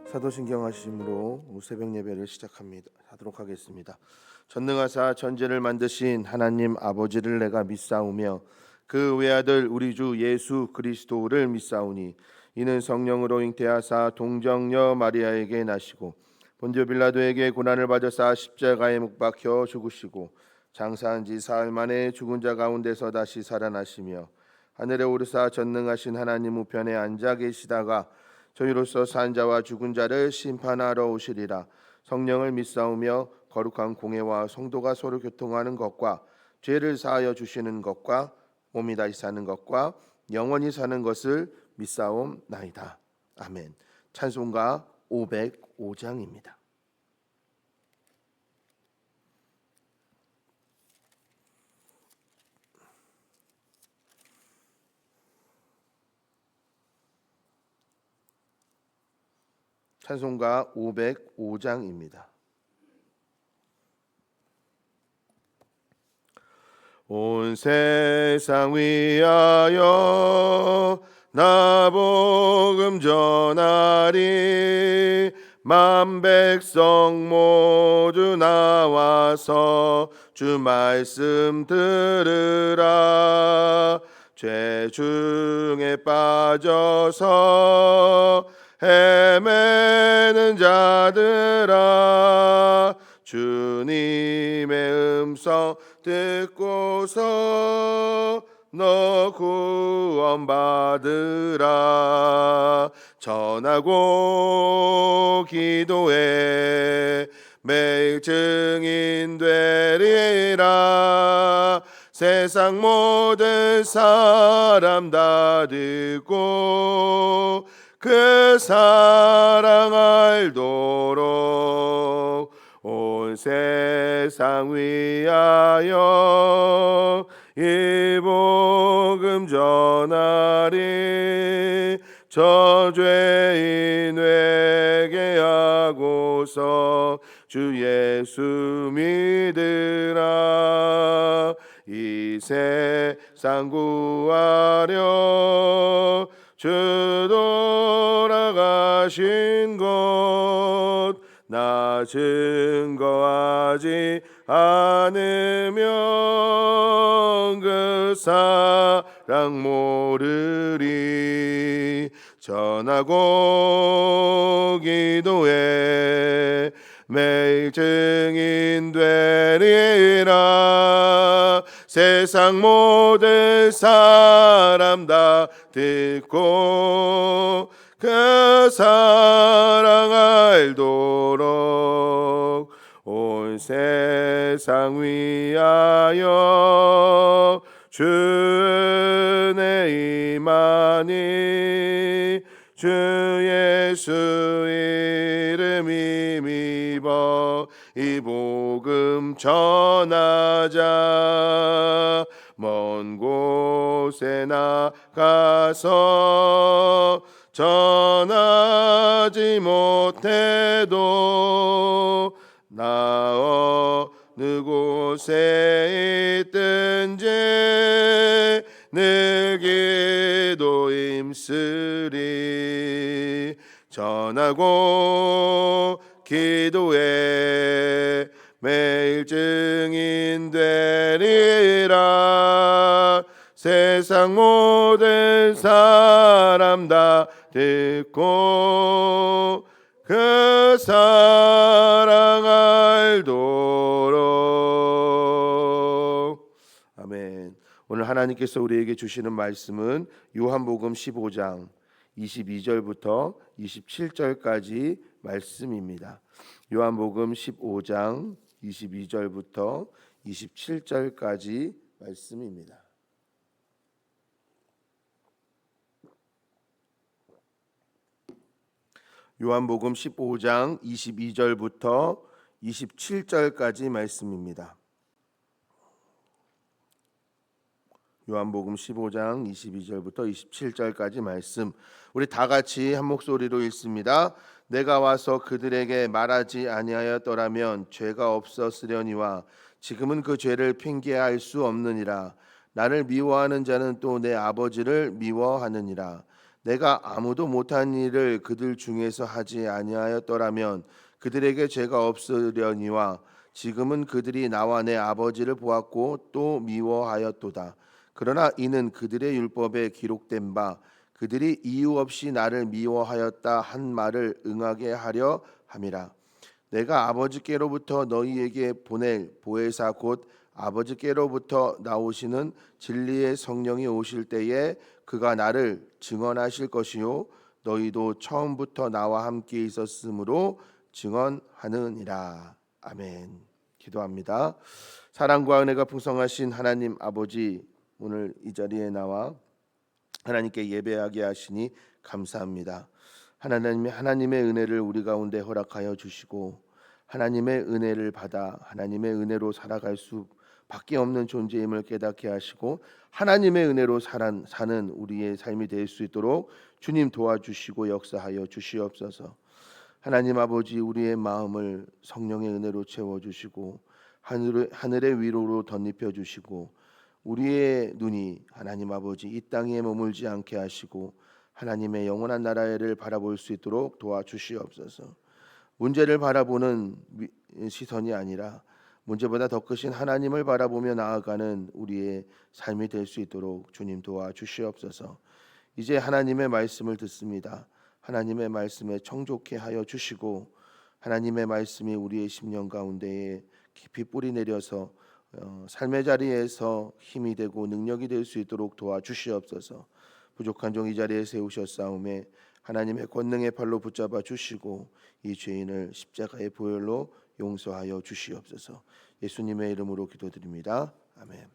사도신경 하심으로 새벽 예배를 하도록 하겠습니다. 전능하사 전제를 만드신 하나님 아버지를 내가 믿사오며 그 외아들 우리 주 예수 그리스도를 믿사오니 이는 성령으로 잉태하사 동정녀 마리아에게 나시고 본디오 빌라도에게 고난을 받으사 십자가에 못 박혀 죽으시고 장사한 지 사흘 만에 죽은 자 가운데서 다시 살아나시며 하늘에 오르사 전능하신 하나님 우편에 앉아 계시다가 저희로서 산 자와 죽은 자를 심판하러 오시리라. 성령을 믿사오며 거룩한 공회와 성도가 서로 교통하는 것과 죄를 사하여 주시는 것과 몸이 다시 사는 것과 영원히 사는 것을 믿사옵나이다. 아멘. 찬송가 505장입니다. 찬송가 505장입니다. 온 세상 위하여 나 복음 전하리. 만 백성 모두 나와서 주 말씀 들으라. 죄 중에 빠져서 헤매는 자들아, 주님의 음성 듣고서 너 구원받으라. 전하고 기도해 매일 증인 되리라. 세상 모든 사람 다 듣고 그 사랑 알도록 온 세상 위하여 이 복음 전하리. 저 죄인에게 하고서 주 예수 믿으라. 이 세상 구하려 주 돌아가신 것 나 증거하지 않으면 그 사랑 모르리. 전하고 기도해 매일 증인 되리라. 세상 모든 사람 다 듣고 그 사랑 알도록 온 세상 위하여 주 은혜 임하니. 주 예수 이름 힘입어 이 복음 전하자. 먼 곳에 나가서 전하지 못해도 나 어느 곳에 있든지 늘 기도 힘쓰리. 전하고 기도해 매일 증인 되리라. 세상 모든 사람 다 듣고 그 사랑 알도록. 아멘. 오늘 하나님께서 우리에게 주시는 말씀은 요한복음 15장 22절부터 27절까지 말씀입니다. 요한복음 15장 22절부터 27절까지 말씀입니다. 요한복음 15장 22절부터 27절까지 말씀입니다. 요한복음 15장 22절부터 27절까지 말씀, 우리 다 같이 한 목소리로 읽습니다. 내가 와서 그들에게 말하지 아니하였더라면 죄가 없었으려니와 지금은 그 죄를 핑계할 수 없느니라. 나를 미워하는 자는 또 내 아버지를 미워하느니라. 내가 아무도 못한 일을 그들 중에서 하지 아니하였더라면 그들에게 죄가 없으려니와 지금은 그들이 나와 내 아버지를 보았고 또 미워하였도다. 그러나 이는 그들의 율법에 기록된 바 그들이 이유 없이 나를 미워하였다 한 말을 응하게 하려 함이라. 내가 아버지께로부터 너희에게 보낼 보혜사 곧 아버지께로부터 나오시는 진리의 성령이 오실 때에 그가 나를 증언하실 것이요 너희도 처음부터 나와 함께 있었으므로 증언하느니라. 아멘. 기도합니다. 사랑과 은혜가 풍성하신 하나님 아버지, 오늘 이 자리에 나와 하나님께 예배하게 하시니 감사합니다. 하나님의 은혜를 우리 가운데 허락하여 주시고 하나님의 은혜를 받아 하나님의 은혜로 살아갈 수밖에 없는 존재임을 깨닫게 하시고 하나님의 은혜로 사는 우리의 삶이 될 수 있도록 주님 도와주시고 역사하여 주시옵소서. 하나님 아버지, 우리의 마음을 성령의 은혜로 채워주시고 하늘의 위로로 덧입혀 주시고 우리의 눈이 하나님 아버지 이 땅에 머물지 않게 하시고 하나님의 영원한 나라를 바라볼 수 있도록 도와주시옵소서. 문제를 바라보는 시선이 아니라 문제보다 더 크신 하나님을 바라보며 나아가는 우리의 삶이 될 수 있도록 주님 도와주시옵소서. 이제 하나님의 말씀을 듣습니다. 하나님의 말씀에 청족케 하여 주시고 하나님의 말씀이 우리의 심령 가운데에 깊이 뿌리 내려서 삶의 자리에서 힘이 되고 능력이 될 수 있도록 도와주시옵소서. 부족한 종 이 자리에 세우셨사오매 하나님의 권능의 팔로 붙잡아 주시고 이 죄인을 십자가의 보혈로 용서하여 주시옵소서. 예수님의 이름으로 기도드립니다. 아멘.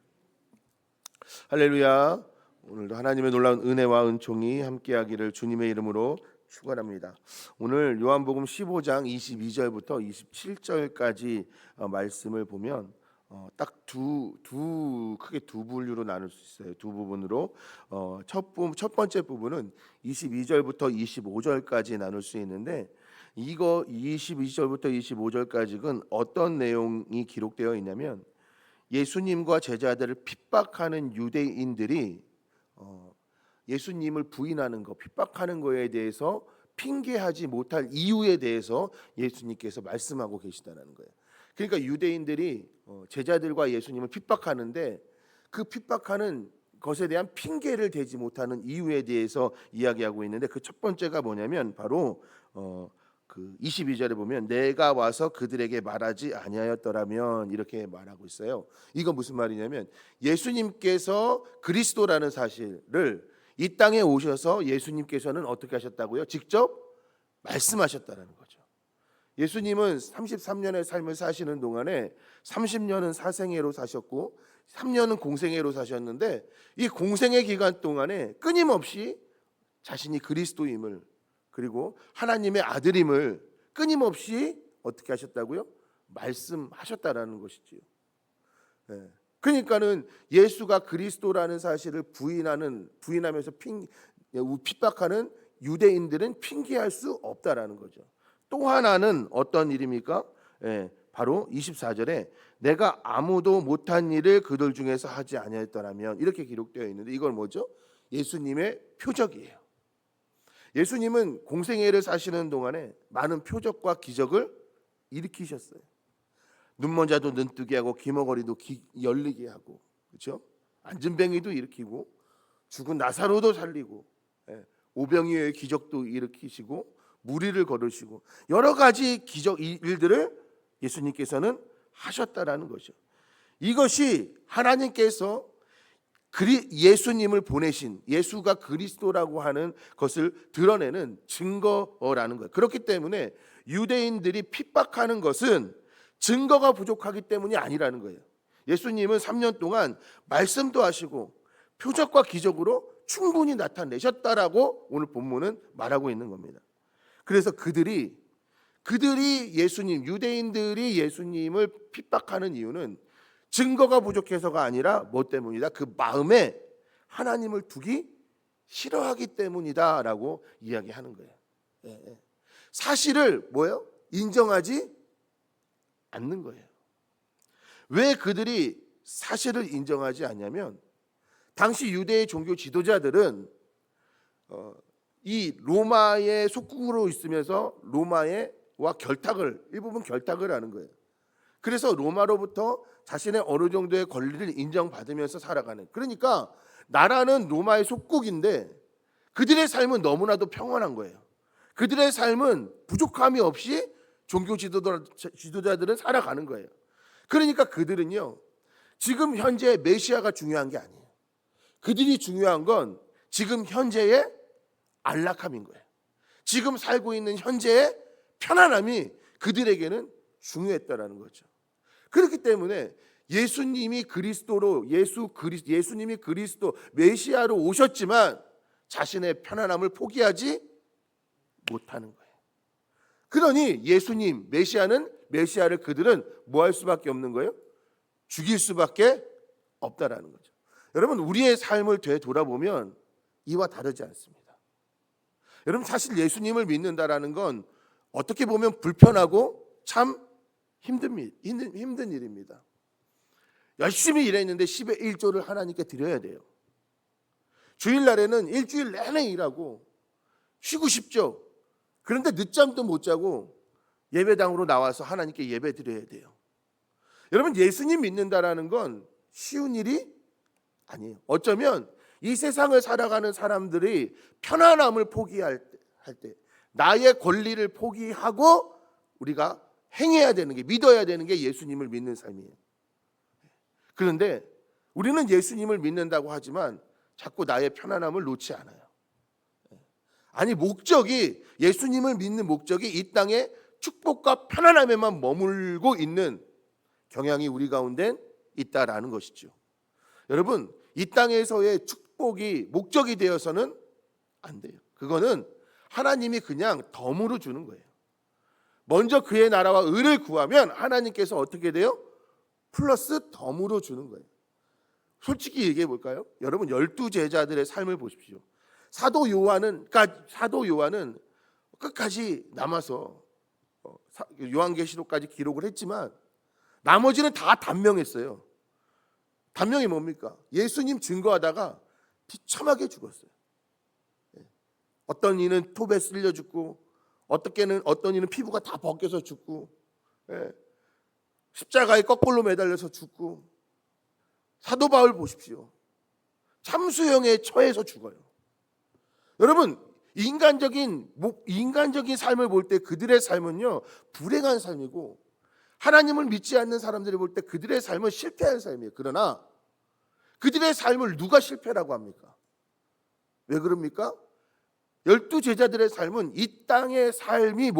할렐루야. 오늘도 하나님의 놀라운 은혜와 은총이 함께하기를 주님의 이름으로 축원합니다. 오늘 요한복음 15장 22절부터 27절까지 말씀을 보면 딱 크게 두 분류로 나눌 수 있어요. 두 부분으로 첫 번째 부분은 22절부터 25절까지 나눌 수 있는데 이거 22절부터 25절까지는 어떤 내용이 기록되어 있냐면 예수님과 제자들을 핍박하는 유대인들이 예수님을 부인하는 거, 핍박하는 거에 대해서 핑계하지 못할 이유에 대해서 예수님께서 말씀하고 계시다는 거예요. 그러니까 유대인들이 제자들과 예수님을 핍박하는데 그 핍박하는 것에 대한 핑계를 대지 못하는 이유에 대해서 이야기하고 있는데 그 첫 번째가 뭐냐면 바로 그 22절에 보면 내가 와서 그들에게 말하지 아니하였더라면 이렇게 말하고 있어요. 이거 무슨 말이냐면 예수님께서 그리스도라는 사실을 이 땅에 오셔서 예수님께서는 어떻게 하셨다고요? 직접 말씀하셨다는 거죠. 예수님은 33년의 삶을 사시는 동안에 30년은 사생애로 사셨고 3년은 공생애로 사셨는데 이 공생애 기간 동안에 끊임없이 자신이 그리스도임을 그리고 하나님의 아들임을 끊임없이 어떻게 하셨다고요? 말씀하셨다라는 것이지요. 네. 그러니까는 예수가 그리스도라는 사실을 부인하면서 핍박하는 유대인들은 핑계할 수 없다라는 거죠. 또 하나는 어떤 일입니까? 바로 24절에 내가 아무도 못한 일을 그들 중에서 하지 아니하였더라면 이렇게 기록되어 있는데 이걸 뭐죠? 예수님의 표적이에요. 예수님은 공생애를 사시는 동안에 많은 표적과 기적을 일으키셨어요. 눈먼 자도 눈뜨게 하고 귀머거리도 열리게 하고, 그렇죠? 안진뱅이도 일으키고 죽은 나사로도 살리고 오병이어의 기적도 일으키시고 무리를 걸으시고 여러 가지 기적 일들을 예수님께서는 하셨다라는 거죠. 이것이 하나님께서 예수님을 보내신 예수가 그리스도라고 하는 것을 드러내는 증거라는 거예요. 그렇기 때문에 유대인들이 핍박하는 것은 증거가 부족하기 때문이 아니라는 거예요. 예수님은 3년 동안 말씀도 하시고 표적과 기적으로 충분히 나타내셨다라고 오늘 본문은 말하고 있는 겁니다. 그래서 그들이 유대인들이 예수님을 핍박하는 이유는 증거가 부족해서가 아니라 뭐 때문이다? 그 마음에 하나님을 두기 싫어하기 때문이다라고 이야기하는 거예요. 사실을 뭐예요? 인정하지 않는 거예요. 왜 그들이 사실을 인정하지 않냐면 당시 유대의 종교 지도자들은 이 로마의 속국으로 있으면서 로마와 결탁을 일부분 결탁을 하는 거예요. 그래서 로마로부터 자신의 어느 정도의 권리를 인정받으면서 살아가는. 그러니까 나라는 로마의 속국인데 그들의 삶은 너무나도 평안한 거예요. 그들의 삶은 부족함이 없이 종교 지도자들은 살아가는 거예요. 그러니까 그들은요, 지금 현재 메시아가 중요한 게 아니에요. 그들이 중요한 건 지금 현재의 안락함인 거예요. 지금 살고 있는 현재의 편안함이 그들에게는 중요했다라는 거죠. 그렇기 때문에 예수님이 그리스도 메시아로 오셨지만 자신의 편안함을 포기하지 못하는 거예요. 그러니 예수님 메시아를 그들은 뭐 할 수밖에 없는 거예요? 죽일 수밖에 없다라는 거죠. 여러분, 우리의 삶을 되돌아보면 이와 다르지 않습니다. 여러분, 사실 예수님을 믿는다라는 건 어떻게 보면 불편하고 참 힘든 일입니다. 열심히 일했는데 10의 1조를 하나님께 드려야 돼요. 주일날에는 일주일 내내 일하고 쉬고 싶죠. 그런데 늦잠도 못 자고 예배당으로 나와서 하나님께 예배 드려야 돼요. 여러분, 예수님 믿는다라는 건 쉬운 일이 아니에요. 어쩌면 이 세상을 살아가는 사람들이 편안함을 포기할 때 나의 권리를 포기하고 우리가 행해야 되는 게, 믿어야 되는 게 예수님을 믿는 삶이에요. 그런데 우리는 예수님을 믿는다고 하지만 자꾸 나의 편안함을 놓지 않아요. 아니, 예수님을 믿는 목적이 이 땅의 축복과 편안함에만 머물고 있는 경향이 우리 가운데 있다라는 것이죠. 여러분, 이 땅에서의 축복이 목적이 되어서는 안 돼요. 그거는 하나님이 그냥 덤으로 주는 거예요. 먼저 그의 나라와 의를 구하면 하나님께서 어떻게 돼요? 플러스 덤으로 주는 거예요. 솔직히 얘기해 볼까요? 여러분, 12제자들의 삶을 보십시오. 사도 요한은 끝까지 남아서 요한계시록까지 기록을 했지만 나머지는 다 단명했어요. 단명이 뭡니까? 예수님 증거하다가 비참하게 죽었어요. 어떤 이는 톱에 쓸려 죽고, 어떤 이는 피부가 다 벗겨서 죽고, 십자가에 거꾸로 매달려서 죽고. 사도 바울 보십시오. 참수형에 처해서 죽어요. 여러분, 인간적인 삶을 볼 때 그들의 삶은요, 불행한 삶이고, 하나님을 믿지 않는 사람들이 볼 때 그들의 삶은 실패한 삶이에요. 그러나 그들의 삶을 누가 실패라고 합니까? 왜 그럽니까? 12제자들의 삶은 이 땅의 삶이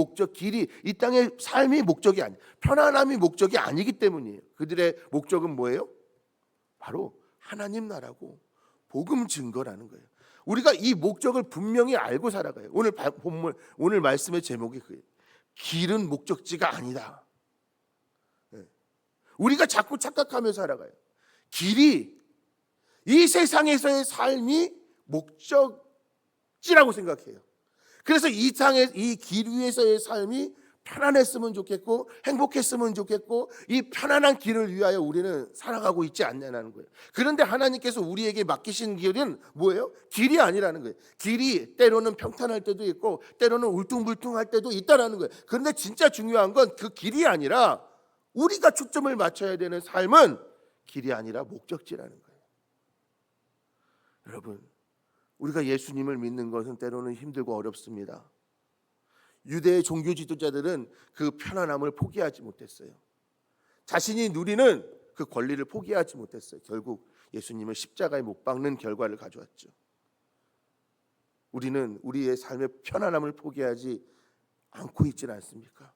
이 땅의 삶이 목적이 아니, 편안함이 목적이 아니기 때문이에요. 그들의 목적은 뭐예요? 바로 하나님 나라고 복음 증거라는 거예요. 우리가 이 목적을 분명히 알고 살아가요. 오늘 말씀의 제목이 그예요. 길은 목적지가 아니다. 우리가 자꾸 착각하며 살아가요. 길이, 이 세상에서의 삶이 목적지라고 생각해요. 그래서 이 길 위에서의 삶이 편안했으면 좋겠고 행복했으면 좋겠고 이 편안한 길을 위하여 우리는 살아가고 있지 않냐는 거예요. 그런데 하나님께서 우리에게 맡기신 길은 뭐예요? 길이 아니라는 거예요. 길이 때로는 평탄할 때도 있고 때로는 울퉁불퉁할 때도 있다라는 거예요. 그런데 진짜 중요한 건 그 길이 아니라 우리가 초점을 맞춰야 되는 삶은 길이 아니라 목적지라는 거예요. 여러분, 우리가 예수님을 믿는 것은 때로는 힘들고 어렵습니다. 유대의 종교 지도자들은 그 편안함을 포기하지 못했어요. 자신이 누리는 그 권리를 포기하지 못했어요. 결국 예수님을 십자가에 못 박는 결과를 가져왔죠. 우리는 우리의 삶의 편안함을 포기하지 않고 있지는 않습니까?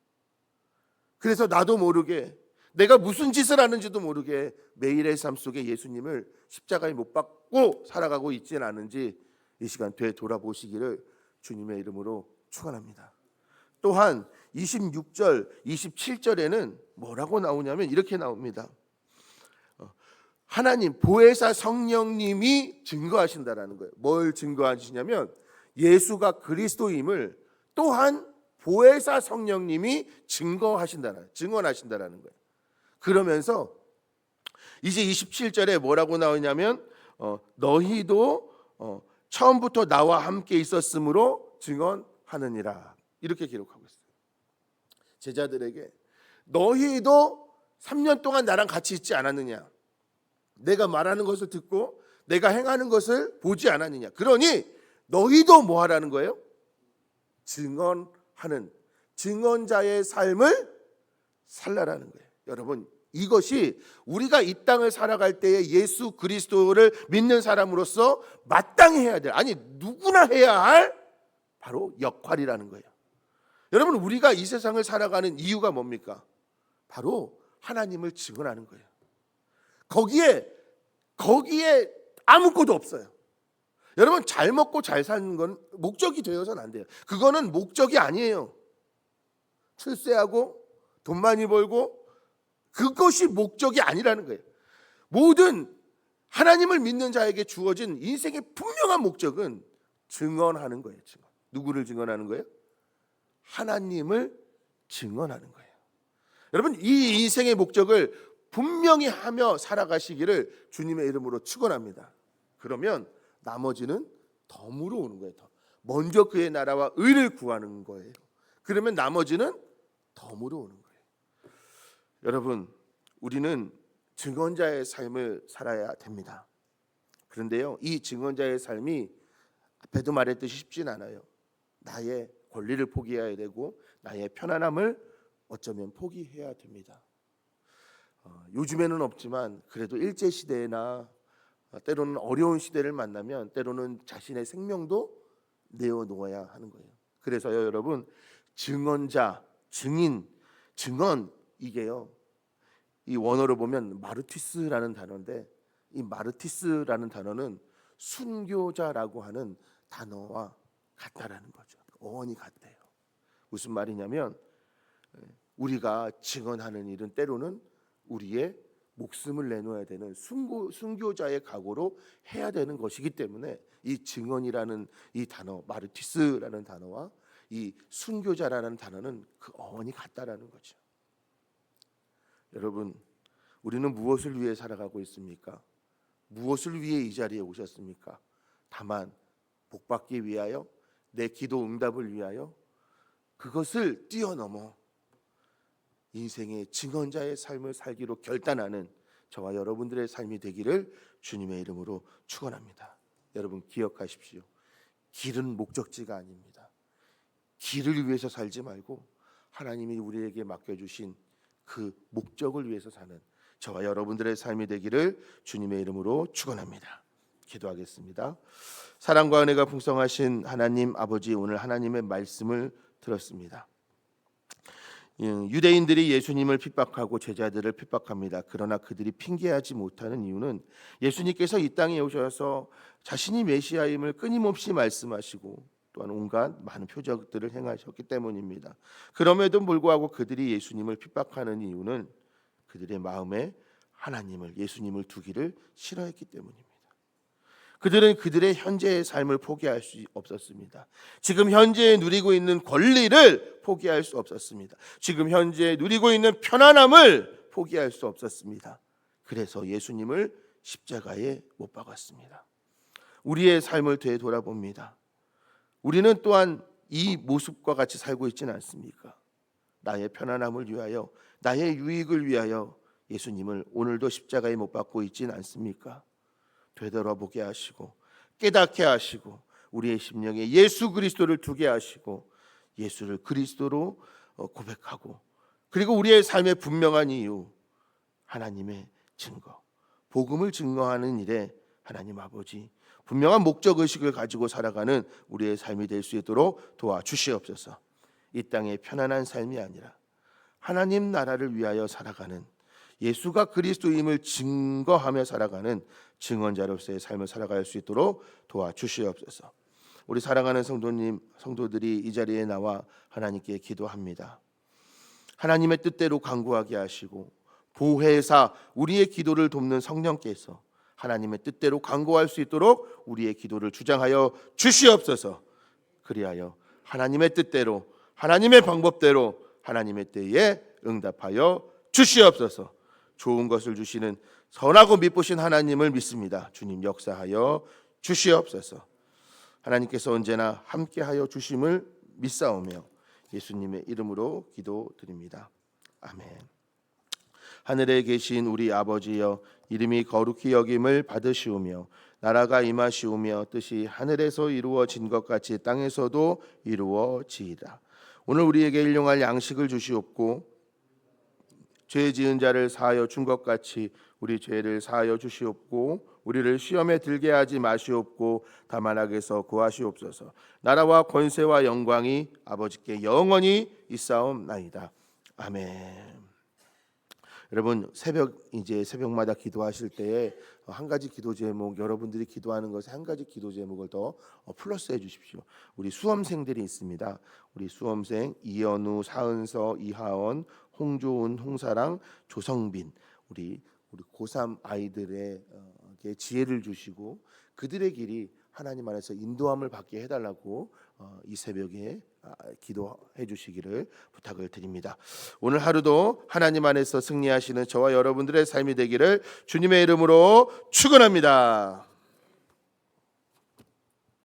그래서 나도 모르게, 내가 무슨 짓을 하는지도 모르게 매일의 삶 속에 예수님을 십자가에 못 박고 살아가고 있지는 않은지 이 시간 되돌아보시기를 주님의 이름으로 축원합니다. 또한 26절, 27절에는 뭐라고 나오냐면 이렇게 나옵니다. 하나님, 보혜사 성령님이 증거하신다라는 거예요. 뭘 증거하시냐면 예수가 그리스도임을 또한 보혜사 성령님이 증언하신다라는 거예요. 그러면서 이제 27절에 뭐라고 나오냐면 너희도 처음부터 나와 함께 있었으므로 증언하느니라. 이렇게 기록하고 있어요. 제자들에게 너희도 3년 동안 나랑 같이 있지 않았느냐? 내가 말하는 것을 듣고 내가 행하는 것을 보지 않았느냐? 그러니 너희도 뭐 하라는 거예요? 증언하는, 증언자의 삶을 살라라는 거예요. 여러분, 이것이 우리가 이 땅을 살아갈 때에 예수 그리스도를 믿는 사람으로서 마땅히 해야 될, 아니 누구나 해야 할 바로 역할이라는 거예요. 여러분, 우리가 이 세상을 살아가는 이유가 뭡니까? 바로 하나님을 증언하는 거예요. 거기에 아무것도 없어요. 여러분, 잘 먹고 잘 사는 건 목적이 되어서는 안 돼요. 그거는 목적이 아니에요. 출세하고 돈 많이 벌고 그것이 목적이 아니라는 거예요. 모든 하나님을 믿는 자에게 주어진 인생의 분명한 목적은 증언하는 거예요. 증언. 누구를 증언하는 거예요? 하나님을 증언하는 거예요. 여러분, 이 인생의 목적을 분명히 하며 살아가시기를 주님의 이름으로 축원합니다. 그러면 나머지는 덤으로 오는 거예요. 먼저 그의 나라와 의를 구하는 거예요. 그러면 나머지는 덤으로 오는 거예요. 여러분, 우리는 증언자의 삶을 살아야 됩니다. 그런데요, 이 증언자의 삶이 앞에도 말했듯이 쉽진 않아요. 나의 권리를 포기해야 되고 나의 편안함을 어쩌면 포기해야 됩니다. 요즘에는 없지만 그래도 일제시대나 때로는 어려운 시대를 만나면 때로는 자신의 생명도 내어놓아야 하는 거예요. 그래서요, 여러분, 증언자, 증인, 증언, 이게요, 이 원어로 보면 마르티스라는 단어인데, 이 마르티스라는 단어는 순교자라고 하는 단어와 같다라는 거죠. 어원이 같대요. 무슨 말이냐면 우리가 증언하는 일은 때로는 우리의 목숨을 내놓아야 되는 순교자의 각오로 해야 되는 것이기 때문에 이 증언이라는 이 단어, 마르티스라는 단어와 이 순교자라는 단어는 그 어원이 같다라는 거죠. 여러분, 우리는 무엇을 위해 살아가고 있습니까? 무엇을 위해 이 자리에 오셨습니까? 다만 복받기 위하여, 내 기도 응답을 위하여, 그것을 뛰어넘어 인생의 증언자의 삶을 살기로 결단하는 저와 여러분들의 삶이 되기를 주님의 이름으로 축원합니다. 여러분, 기억하십시오. 길은 목적지가 아닙니다. 길을 위해서 살지 말고 하나님이 우리에게 맡겨주신 그 목적을 위해서 사는 저와 여러분들의 삶이 되기를 주님의 이름으로 축원합니다. 기도하겠습니다. 사랑과 은혜가 풍성하신 하나님 아버지, 오늘 하나님의 말씀을 들었습니다. 유대인들이 예수님을 핍박하고 제자들을 핍박합니다. 그러나 그들이 핑계하지 못하는 이유는 예수님께서 이 땅에 오셔서 자신이 메시아임을 끊임없이 말씀하시고 또한 온갖 많은 표적들을 행하셨기 때문입니다. 그럼에도 불구하고 그들이 예수님을 핍박하는 이유는 그들의 마음에 하나님을, 예수님을 두기를 싫어했기 때문입니다. 그들은 그들의 현재의 삶을 포기할 수 없었습니다. 지금 현재에 누리고 있는 권리를 포기할 수 없었습니다. 지금 현재 누리고 있는 편안함을 포기할 수 없었습니다. 그래서 예수님을 십자가에 못 박았습니다. 우리의 삶을 되돌아봅니다. 우리는 또한 이 모습과 같이 살고 있지는 않습니까? 나의 편안함을 위하여, 나의 유익을 위하여 예수님을 오늘도 십자가에 못 박고 있지는 않습니까? 되돌아보게 하시고 깨닫게 하시고 우리의 심령에 예수 그리스도를 두게 하시고 예수를 그리스도로 고백하고, 그리고 우리의 삶의 분명한 이유, 하나님의 증거, 복음을 증거하는 일에 하나님 아버지 분명한 목적의식을 가지고 살아가는 우리의 삶이 될 수 있도록 도와주시옵소서. 이 땅의 편안한 삶이 아니라 하나님 나라를 위하여 살아가는, 예수가 그리스도임을 증거하며 살아가는 증언자로서의 삶을 살아갈 수 있도록 도와주시옵소서. 우리 사랑하는 성도들이 이 자리에 나와 하나님께 기도합니다. 하나님의 뜻대로 간구하게 하시고 보혜사 우리의 기도를 돕는 성령께서 하나님의 뜻대로 간구할 수 있도록 우리의 기도를 주장하여 주시옵소서. 그리하여 하나님의 뜻대로, 하나님의 방법대로 하나님의 때에 응답하여 주시옵소서. 좋은 것을 주시는 선하고 미쁘신 하나님을 믿습니다. 주님 역사하여 주시옵소서. 하나님께서 언제나 함께하여 주심을 믿사오며 예수님의 이름으로 기도드립니다. 아멘. 하늘에 계신 우리 아버지여, 이름이 거룩히 여김을 받으시오며 나라가 임하시오며 뜻이 하늘에서 이루어진 것 같이 땅에서도 이루어지이다. 오늘 우리에게 일용할 양식을 주시옵고 죄 지은 자를 사하여 준 것 같이 우리 죄를 사하여 주시옵고 우리를 시험에 들게 하지 마시옵고 다만 악에서 구하시옵소서. 나라와 권세와 영광이 아버지께 영원히 있사옵나이다. 아멘. 여러분, 새벽마다 기도하실 때에 한 가지 기도 제목, 여러분들이 기도하는 것에 한 가지 기도 제목을 더 플러스해 주십시오. 우리 수험생들이 있습니다. 우리 수험생 이연우, 사은서, 이하원, 홍조은, 홍사랑, 조성빈, 우리 고3 아이들에게 지혜를 주시고 그들의 길이 하나님 안에서 인도함을 받게 해달라고 이 새벽에 기도해 주시기를 부탁을 드립니다. 오늘 하루도 하나님 안에서 승리하시는 저와 여러분들의 삶이 되기를 주님의 이름으로 축원합니다.